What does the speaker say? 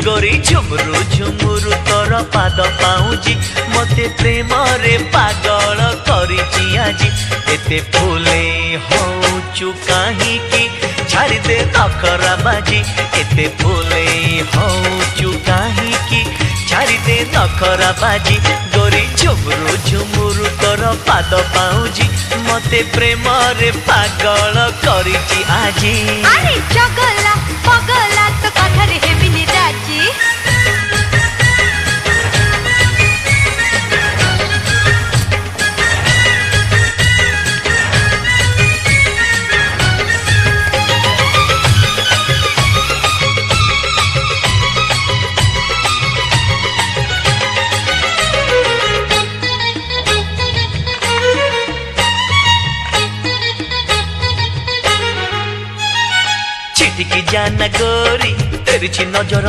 गोरी झुमरु झुमुरु तोर पाद पाऊजी मते प्रेम रे पागल करिची आजी एते फूले होचु काहे की छाड़ी दे नखरा बाजी एते फूले होचु काहे की छाड़ी दे नखरा बाजी गोरी झुमरु झुमुरु तोर पाद पाऊजी मते प्रेम रे पागल करिची आजी अरे चगला पगला तो कथा रे हेबिनी राजी छिटकी जाना गोरी तेरी नजर